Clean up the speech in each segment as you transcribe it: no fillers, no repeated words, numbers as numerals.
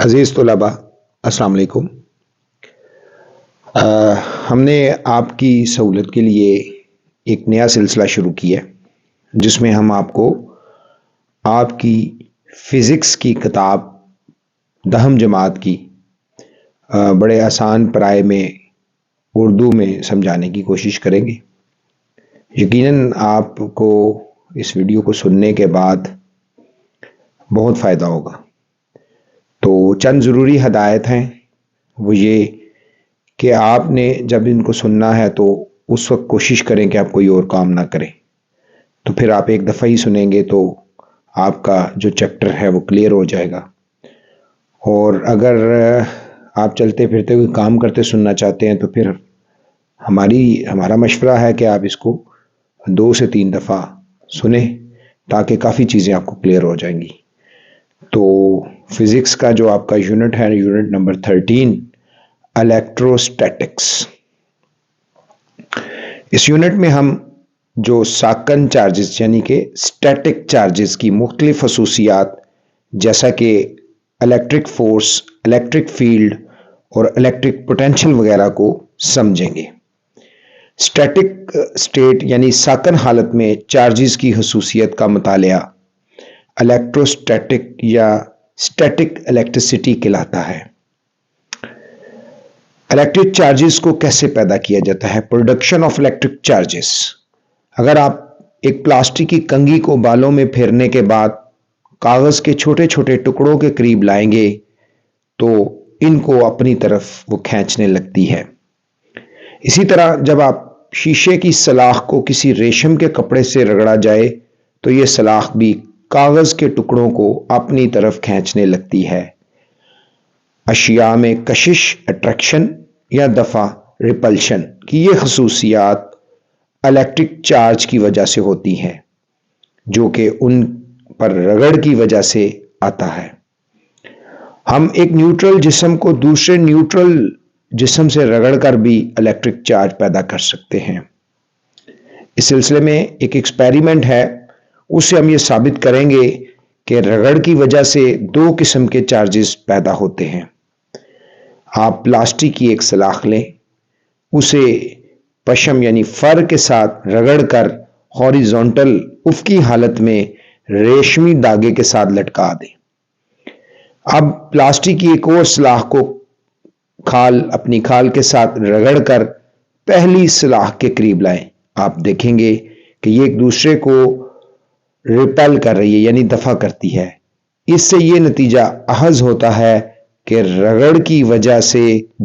عزیز طلباء، السلام علیکم۔ ہم نے آپ کی سہولت کے لیے ایک نیا سلسلہ شروع کیا ہے جس میں ہم آپ کو آپ کی فزکس کی کتاب دہم جماعت کی بڑے آسان پرائے میں اردو میں سمجھانے کی کوشش کریں گے۔ یقیناً آپ کو اس ویڈیو کو سننے کے بعد بہت فائدہ ہوگا۔ تو چند ضروری ہدایت ہیں، وہ یہ کہ آپ نے جب ان کو سننا ہے تو اس وقت کوشش کریں کہ آپ کوئی اور کام نہ کریں، تو پھر آپ ایک دفعہ ہی سنیں گے تو آپ کا جو چیپٹر ہے وہ کلیئر ہو جائے گا۔ اور اگر آپ چلتے پھرتے کوئی کام کرتے سننا چاہتے ہیں تو پھر ہمارا مشورہ ہے کہ آپ اس کو 2 سے 3 دفعہ سنیں تاکہ کافی چیزیں آپ کو کلیئر ہو جائیں گی۔ تو فزکس کا جو آپ کا یونٹ ہے، یونٹ نمبر 13 الیکٹروسٹیٹکس، اس یونٹ میں ہم جو ساکن چارجز یعنی کہ سٹیٹک چارجز کی مختلف خصوصیات جیسا کہ الیکٹرک فورس، الیکٹرک فیلڈ اور الیکٹرک پوٹینشل وغیرہ کو سمجھیں گے۔ سٹیٹک سٹیٹ یعنی ساکن حالت میں چارجز کی خصوصیت کا مطالعہ الیکٹروسٹیٹک یا سٹیٹک الیکٹریسٹی کہلاتا ہے۔ الیکٹرک چارجز کو کیسے پیدا کیا جاتا ہے؟ Production of electric charges. اگر آپ ایک پلاسٹک کی کنگھی کو بالوں میں پھیرنے کے بعد کاغذ کے چھوٹے چھوٹے ٹکڑوں کے قریب لائیں گے تو ان کو اپنی طرف وہ کھینچنے لگتی ہے۔ اسی طرح جب آپ شیشے کی سلاخ کو کسی ریشم کے کپڑے سے رگڑا جائے تو یہ سلاخ بھی کاغذ کے ٹکڑوں کو اپنی طرف کھینچنے لگتی ہے۔ اشیاء میں کشش اٹریکشن یا دفع ریپلشن کی یہ خصوصیات الیکٹرک چارج کی وجہ سے ہوتی ہیں جو کہ ان پر رگڑ کی وجہ سے آتا ہے۔ ہم ایک نیوٹرل جسم کو دوسرے نیوٹرل جسم سے رگڑ کر بھی الیکٹرک چارج پیدا کر سکتے ہیں۔ اس سلسلے میں ایک ایکسپیریمنٹ ہے، اس سے ہم یہ ثابت کریں گے کہ رگڑ کی وجہ سے 2 قسم کے چارجز پیدا ہوتے ہیں۔ آپ پلاسٹک کی ایک سلاخ لیں، اسے پشم یعنی فر کے ساتھ رگڑ کر ہاریزونٹل افقی حالت میں ریشمی دھاگے کے ساتھ لٹکا دیں۔ اب پلاسٹک کی ایک اور سلاخ کو اپنی کھال کے ساتھ رگڑ کر پہلی سلاخ کے قریب لائیں۔ آپ دیکھیں گے کہ یہ ایک دوسرے کو ریپل کر رہی ہے یعنی دفع کرتی ہے۔ اس سے یہ نتیجہ اخذ ہوتا ہے کہ رگڑ کی وجہ سے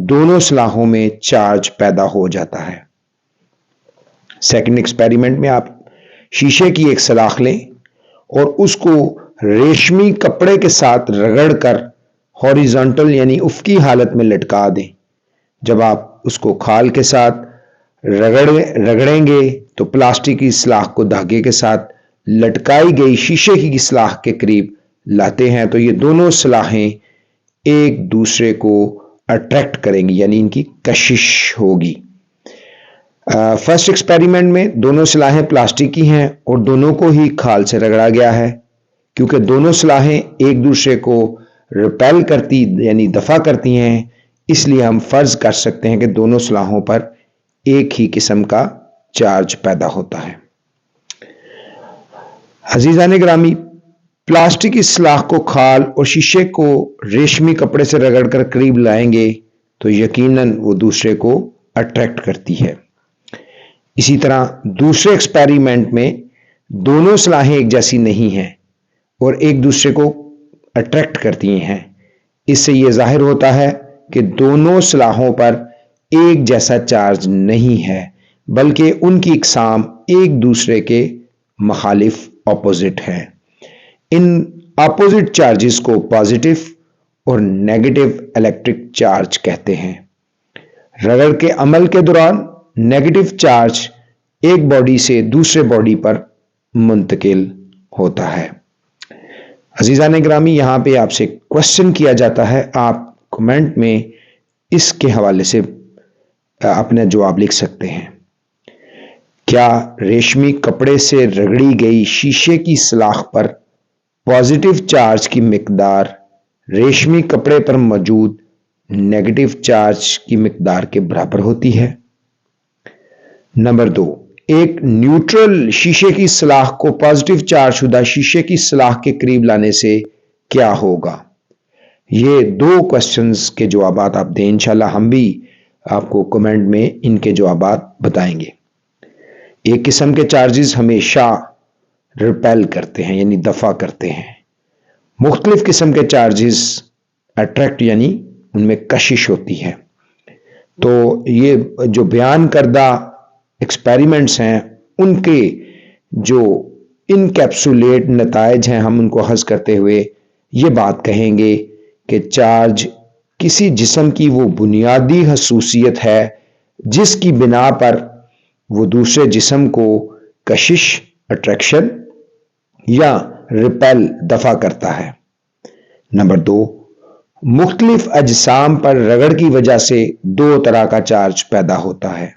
دونوں سلاخوں میں چارج پیدا ہو جاتا ہے۔ سیکنڈ ایکسپیریمنٹ میں آپ شیشے کی ایک سلاخ لیں اور اس کو ریشمی کپڑے کے ساتھ رگڑ کر ہاریزونٹل یعنی افقی حالت میں لٹکا دیں۔ جب آپ اس کو کھال کے ساتھ رگڑیں گے تو پلاسٹک کی سلاخ کو دھاگے کے ساتھ لٹکائی گئی شیشے کی سلاخ کے قریب لاتے ہیں تو یہ دونوں سلاخیں ایک دوسرے کو اٹریکٹ کریں گی یعنی ان کی کشش ہوگی۔ فرسٹ ایکسپیریمنٹ میں دونوں سلاخیں پلاسٹک کی ہیں اور دونوں کو ہی کھال سے رگڑا گیا ہے۔ کیونکہ دونوں سلاخیں ایک دوسرے کو ریپیل کرتی یعنی دفع کرتی ہیں، اس لیے ہم فرض کر سکتے ہیں کہ دونوں سلاخوں پر ایک ہی قسم کا چارج پیدا ہوتا ہے۔ عزیزان گرامی، پلاسٹک کی سلاخ کو کھال اور شیشے کو ریشمی کپڑے سے رگڑ کر قریب لائیں گے تو یقیناً وہ دوسرے کو اٹریکٹ کرتی ہے۔ اسی طرح دوسرے ایکسپیریمنٹ میں دونوں سلاخیں ایک جیسی نہیں ہیں اور ایک دوسرے کو اٹریکٹ کرتی ہیں۔ اس سے یہ ظاہر ہوتا ہے کہ دونوں سلاخوں پر ایک جیسا چارج نہیں ہے بلکہ ان کی اقسام ایک دوسرے کے مخالف اپوزٹ ہیں۔ ان اپوزٹ چارجز کو پازیٹو اور نیگیٹو الیکٹرک چارج کہتے ہیں۔ رگڑ کے عمل کے دوران نیگیٹو چارج ایک باڈی سے دوسرے باڈی پر منتقل ہوتا ہے۔ عزیزان گرامی، یہاں پہ آپ سے کوشچن کیا جاتا ہے، آپ کمنٹ میں اس کے حوالے سے اپنا جواب لکھ سکتے ہیں۔ کیا ریشمی کپڑے سے رگڑی گئی شیشے کی سلاخ پر پازیٹو چارج کی مقدار ریشمی کپڑے پر موجود نیگیٹو چارج کی مقدار کے برابر ہوتی ہے۔ نمبر 2، ایک نیوٹرل شیشے کی سلاخ کو پازیٹو چارج شدہ شیشے کی سلاخ کے قریب لانے سے کیا ہوگا؟ یہ 2 کوسچنز کے جوابات آپ دیں، انشاءاللہ ہم بھی آپ کو کمنٹ میں ان کے جوابات بتائیں گے۔ ایک قسم کے چارجز ہمیشہ ریپیل کرتے ہیں یعنی دفع کرتے ہیں، مختلف قسم کے چارجز اٹریکٹ یعنی ان میں کشش ہوتی ہے۔ تو یہ جو بیان کردہ ایکسپیریمنٹس ہیں ان کے جو انکیپسولیٹ نتائج ہیں، ہم ان کو حذف کرتے ہوئے یہ بات کہیں گے کہ چارج کسی جسم کی وہ بنیادی خصوصیت ہے جس کی بنا پر وہ دوسرے جسم کو کشش اٹریکشن یا ریپیل دفع کرتا ہے۔ نمبر 2، مختلف اجسام پر رگڑ کی وجہ سے 2 طرح کا چارج پیدا ہوتا ہے۔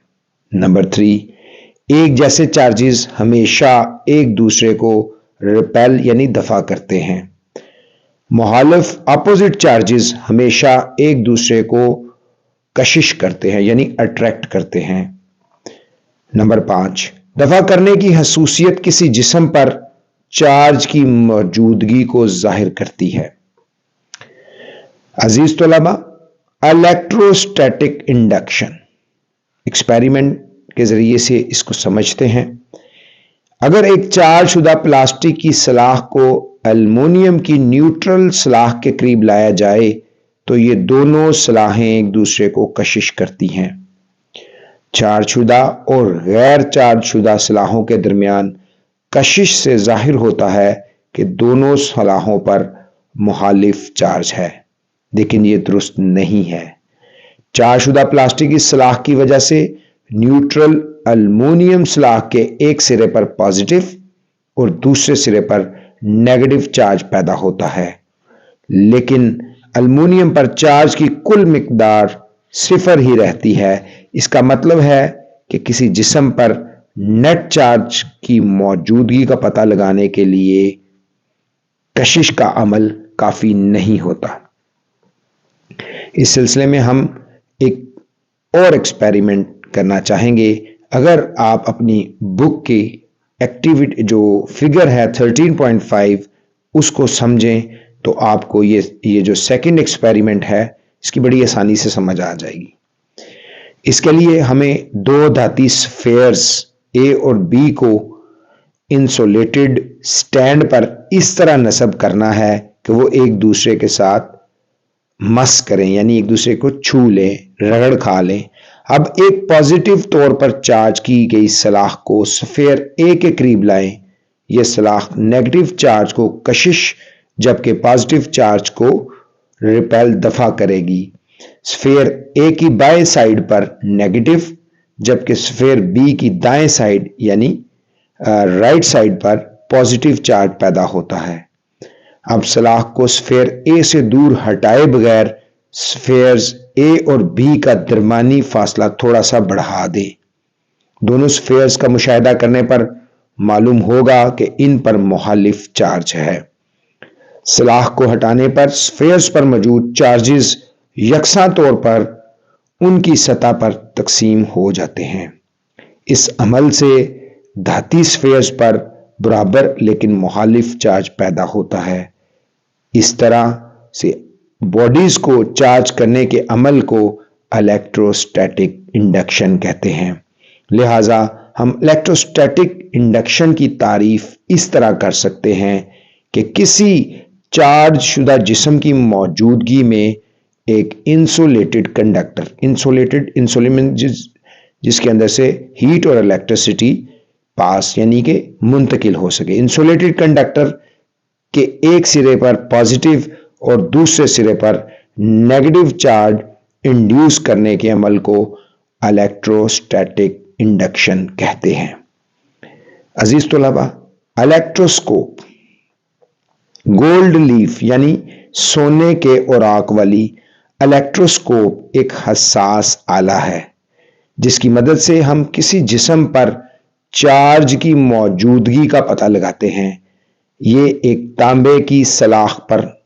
نمبر 3، ایک جیسے چارجز ہمیشہ ایک دوسرے کو ریپیل یعنی دفع کرتے ہیں، مخالف اپوزٹ چارجز ہمیشہ ایک دوسرے کو کشش کرتے ہیں یعنی اٹریکٹ کرتے ہیں۔ نمبر 5، دفع کرنے کی خصوصیت کسی جسم پر چارج کی موجودگی کو ظاہر کرتی ہے۔ عزیز طلباء، الیکٹروسٹیٹک انڈکشن ایکسپیریمنٹ کے ذریعے سے اس کو سمجھتے ہیں۔ اگر ایک چارج شدہ پلاسٹک کی سلاخ کو ایلومینیم کی نیوٹرل سلاخ کے قریب لایا جائے تو یہ دونوں سلاخیں ایک دوسرے کو کشش کرتی ہیں۔ چارج شدہ اور غیر چارج شدہ سلاخوں کے درمیان کشش سے ظاہر ہوتا ہے کہ دونوں سلاخوں پر مخالف چارج ہے، لیکن یہ درست نہیں ہے۔ چارج شدہ پلاسٹک کی سلاخ کی وجہ سے نیوٹرل ایلومینیم سلاخ کے ایک سرے پر پازیٹو اور دوسرے سرے پر نیگیٹو چارج پیدا ہوتا ہے، لیکن ایلومینیم پر چارج کی کل مقدار 0 ہی رہتی ہے۔ اس کا مطلب ہے کہ کسی جسم پر نیٹ چارج کی موجودگی کا پتہ لگانے کے لیے کشش کا عمل کافی نہیں ہوتا۔ اس سلسلے میں ہم ایک اور ایکسپیریمنٹ کرنا چاہیں گے۔ اگر آپ اپنی بک کی ایکٹیویٹی جو فگر ہے 13.5 اس کو سمجھیں تو آپ کو یہ جو سیکنڈ ایکسپیریمنٹ ہے اس کی بڑی آسانی سے سمجھ آ جائے گی۔ اس کے لیے ہمیں 2 دھاتی سفیئرز A اور B کو انسولیٹڈ سٹینڈ پر اس طرح نصب کرنا ہے کہ وہ ایک دوسرے کے ساتھ مس کریں یعنی ایک دوسرے کو چھو لیں، رگڑ کھا لیں۔ اب ایک پازیٹو طور پر چارج کی گئی سلاخ کو سفیر A کے قریب لائیں۔ یہ سلاخ نیگیٹو چارج کو کشش جبکہ پازیٹو چارج کو ریپیل دفع کرے گی۔ سفیر A کی بائیں سائیڈ پر نیگیٹو جبکہ سفیر B کی دائیں سائیڈ یعنی رائٹ سائیڈ پر پازیٹو چارج پیدا ہوتا ہے۔ اب سلاخ کو سفیر A سے دور ہٹائے بغیر سفیرز A اور B کا درمیانی فاصلہ تھوڑا سا بڑھا دیں۔ دونوں سفیرز کا مشاہدہ کرنے پر معلوم ہوگا کہ ان پر مخالف چارج ہے۔ سلاخ کو ہٹانے پر سفیرز پر موجود چارجز یکساں طور پر ان کی سطح پر تقسیم ہو جاتے ہیں۔ اس عمل سے دھاتی سفیرز پر برابر لیکن مخالف چارج پیدا ہوتا ہے۔ اس طرح سے باڈیز کو چارج کرنے کے عمل کو الیکٹروسٹیٹک انڈکشن کہتے ہیں۔ لہذا ہم الیکٹروسٹیٹک انڈکشن کی تعریف اس طرح کر سکتے ہیں کہ کسی چارج شدہ جسم کی موجودگی میں ایک انسولیٹڈ کنڈکٹر، انسولیمنٹ جس کے اندر سے ہیٹ اور الیکٹریسٹی پاس یعنی کہ منتقل ہو سکے، انسولیٹڈ کنڈکٹر کے ایک سرے پر پازیٹو اور دوسرے سرے پر نیگیٹو چارج انڈیوس کرنے کے عمل کو الیکٹروسٹیٹک انڈکشن کہتے ہیں۔ عزیز طلباء، الیکٹروسکوپ گولڈ لیف یعنی سونے کے اوراق والی الیکٹروسکوپ ایک حساس آلہ ہے جس کی مدد سے ہم کسی جسم پر چارج کی موجودگی کا پتہ لگاتے ہیں۔ یہ ایک تانبے کی سلاخ پر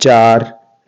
4,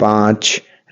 5,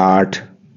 8,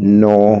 9,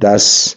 10,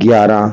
11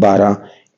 12।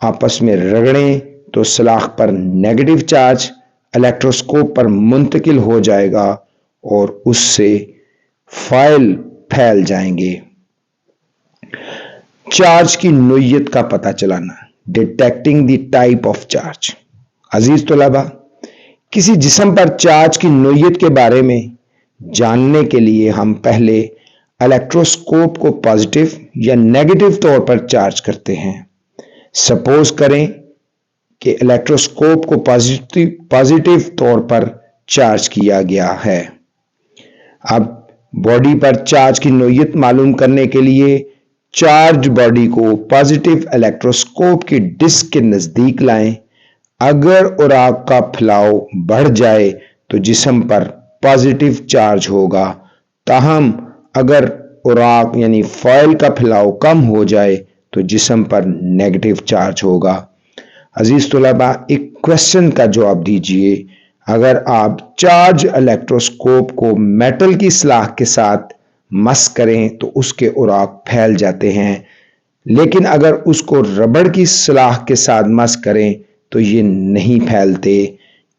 آپس میں رگڑیں تو سلاخ پر نیگیٹو چارج الیکٹروسکوپ پر منتقل ہو جائے گا اور اس سے فائل پھیل جائیں گے۔ چارج کی نوعیت کا پتہ چلانا، detecting the type of charge. عزیز طلباء، کسی جسم پر چارج کی نوعیت کے بارے میں جاننے کے لیے ہم پہلے الیکٹروسکوپ کو پازیٹیو یا نیگیٹو طور پر چارج کرتے ہیں۔ سپوز کریں کہ الیکٹروسکوپ کو پازیٹیو طور پر چارج کیا گیا ہے۔ اب باڈی پر چارج کی نوعیت معلوم کرنے کے لیے چارج باڈی کو پازیٹیو الیکٹروسکوپ کی ڈسک کے نزدیک لائیں۔ اگر اراک کا پھیلاؤ بڑھ جائے تو جسم پر پازیٹیو چارج ہوگا، تاہم اگر اراک یعنی فائل کا پھیلاؤ کم ہو جائے تو جسم پر نیگیٹو چارج ہوگا۔ عزیز طلباء، ایک کوشچن کا جواب دیجئے۔ اگر آپ چارج الیکٹروسکوپ کو میٹل کی سلاخ کے ساتھ مس کریں تو اس کے اراک پھیل جاتے ہیں، لیکن اگر اس کو ربڑ کی سلاخ کے ساتھ مس کریں تو یہ نہیں پھیلتے۔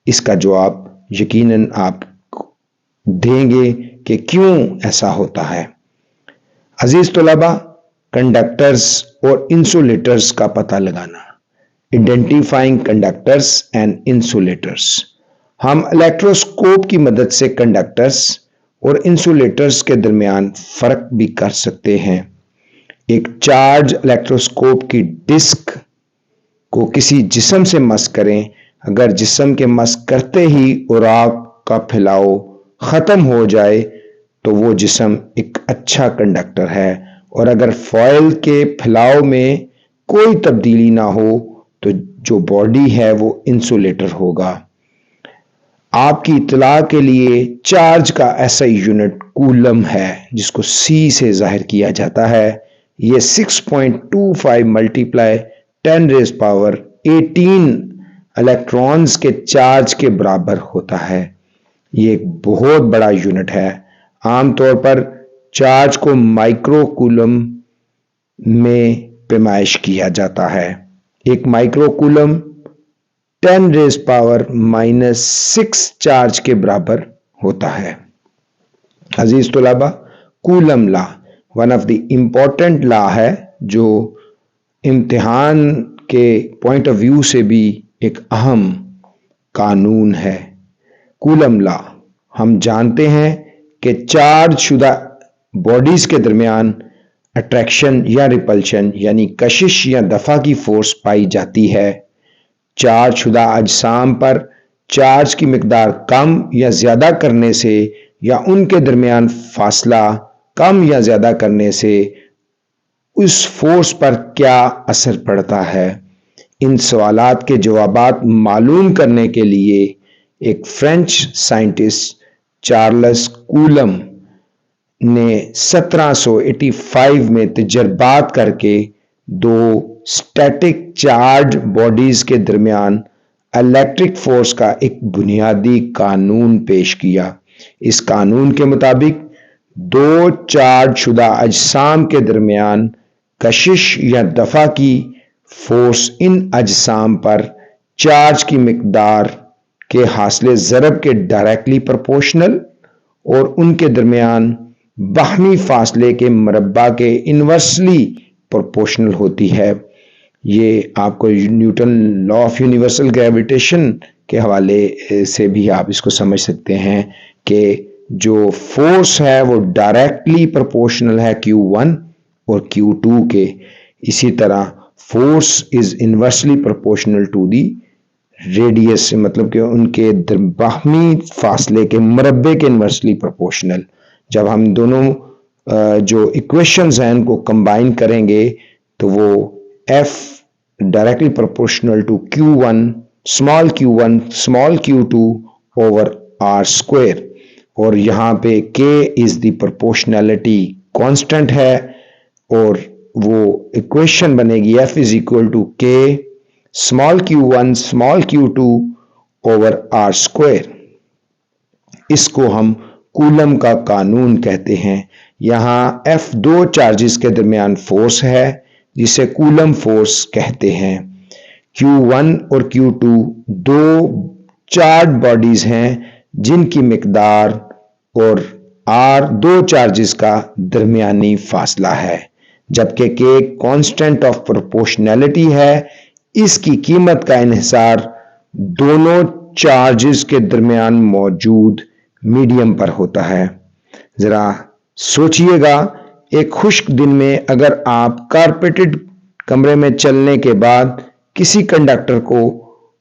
اس کا جواب یقیناً آپ دیں گے کہ کیوں ایسا ہوتا ہے۔ عزیز طلباء، کنڈکٹرز اور انسولیٹرز کا پتہ لگانا، آئیڈینٹیفائنگ کنڈکٹرز اینڈ انسولیٹرز۔ ہم الیکٹروسکوپ کی مدد سے کنڈکٹرز اور انسولیٹرز کے درمیان فرق بھی کر سکتے ہیں۔ ایک چارج الیکٹروسکوپ کی ڈسک کو کسی جسم سے مس کریں۔ اگر جسم کے مس کرتے ہی اراک کا پھیلاؤ ختم ہو جائے تو وہ جسم ایک اچھا کنڈکٹر ہے، اور اگر فائل کے پھیلاؤ میں کوئی تبدیلی نہ ہو تو جو باڈی ہے وہ انسولیٹر ہوگا۔ آپ کی اطلاع کے لیے چارج کا ایسا یونٹ کولم ہے جس کو سی سے ظاہر کیا جاتا ہے۔ یہ 6.25 ملٹیپلائی 10⁻18 الیکٹرونز کے چارج کے برابر ہوتا ہے۔ یہ ایک بہت بڑا یونٹ ہے۔ عام طور پر چارج کو مائکرو کولم میں پیمائش کیا جاتا ہے۔ ایک مائکرو کولم 10⁻⁻6 چارج کے برابر ہوتا ہے۔ عزیز طلباء، Coulomb law one of the important law ہے جو امتحان کے پوائنٹ آف ویو سے بھی ایک اہم قانون ہے۔ کولم لا، ہم جانتے ہیں کہ چارج شدہ باڈیز کے درمیان اٹریکشن یا ریپلشن یعنی کشش یا دفع کی فورس پائی جاتی ہے۔ چارج شدہ اجسام پر چارج کی مقدار کم یا زیادہ کرنے سے یا ان کے درمیان فاصلہ کم یا زیادہ کرنے سے اس فورس پر کیا اثر پڑتا ہے؟ ان سوالات کے جوابات معلوم کرنے کے لیے ایک فرینچ سائنٹسٹ چارلس کولم نے 1785 میں تجربات کر کے دو اسٹیٹک چارج باڈیز کے درمیان الیکٹرک فورس کا ایک بنیادی قانون پیش کیا۔ اس قانون کے مطابق دو چارج شدہ اجسام کے درمیان کشش یا دفع کی فورس ان اجسام پر چارج کی مقدار کے حاصل ضرب کے ڈائریکٹلی پرپورشنل اور ان کے درمیان باہمی فاصلے کے مربع کے انورسلی پرپورشنل ہوتی ہے۔ یہ آپ کو Newton law of universal gravitation کے حوالے سے بھی آپ اس کو سمجھ سکتے ہیں کہ جو فورس ہے وہ ڈائریکٹلی پرپورشنل ہے Q1 اور Q2 کے۔ اسی طرح force is inversely proportional to the radius, مطلب کہ ان کے باہمی فاصلے کے مربع کے انورسلی پرپورشنل۔ جب ہم دونوں جو ایکویشنز ہیں ان کو کمبائن کریں گے تو وہ F directly proportional to Q1 small q2 over r square، اور یہاں پہ K is the proportionality constant ہے اور وہ ایکویشن بنے گی F is equal to K small q1 small q2 over r square۔ اس کو ہم کولم کا قانون کہتے ہیں۔ یہاں F دو چارجز کے درمیان فورس ہے جسے کولم فورس کہتے ہیں۔ Q1 اور Q2 دو چارج باڈیز ہیں جن کی مقدار اور R دو چارجز کا درمیانی فاصلہ ہے، جبکہ K کانسٹنٹ آف پروپورشنلٹی ہے۔ اس کی قیمت کا انحصار دونوں چارجز کے درمیان موجود میڈیم پر ہوتا ہے۔ ذرا سوچئے گا، ایک خشک دن میں اگر آپ کارپیٹڈ کمرے میں چلنے کے بعد کسی کنڈکٹر کو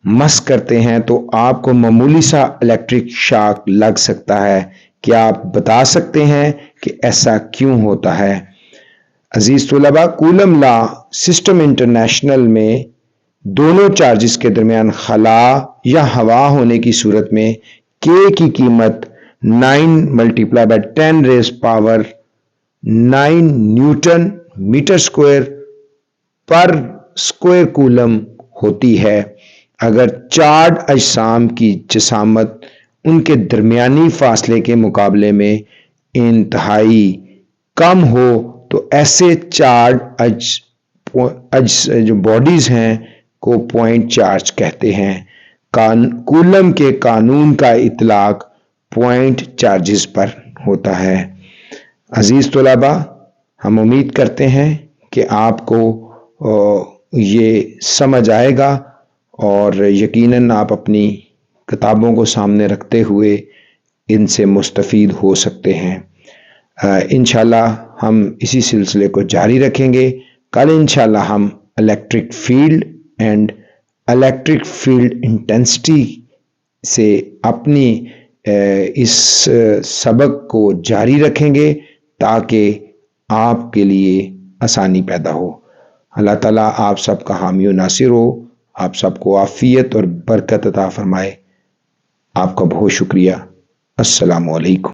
مس کرتے ہیں تو آپ کو معمولی سا الیکٹرک شاک لگ سکتا ہے۔ کیا آپ بتا سکتے ہیں کہ ایسا کیوں ہوتا ہے؟ عزیز طلباء، کولم لا سسٹم انٹرنیشنل میں دونوں چارجز کے درمیان خلا یا ہوا ہونے کی صورت میں K کی قیمت 9 × 10⁻⁹ نیوٹن میٹر اسکوائر پر اسکوائر کولم ہوتی ہے۔ اگر چارج اجسام کی جسامت ان کے درمیانی فاصلے کے مقابلے میں انتہائی کم ہو تو ایسے چارج جو باڈیز ہیں کو پوائنٹ چارج کہتے ہیں۔ کولم کے قانون کا اطلاق پوائنٹ چارجز پر ہوتا ہے۔ عزیز طلباء، ہم امید کرتے ہیں کہ آپ کو یہ سمجھ آئے گا اور یقیناً آپ اپنی کتابوں کو سامنے رکھتے ہوئے ان سے مستفید ہو سکتے ہیں۔ انشاءاللہ ہم اسی سلسلے کو جاری رکھیں گے۔ کل انشاءاللہ ہم electric field and electric field intensity سے اپنی اس سبق کو جاری رکھیں گے تاکہ آپ کے لیے آسانی پیدا ہو۔ اللہ تعالیٰ آپ سب کا حامی و ناصر ہو، آپ سب کو عافیت اور برکت عطا فرمائے۔ آپ کا بہت شکریہ۔ السلام علیکم۔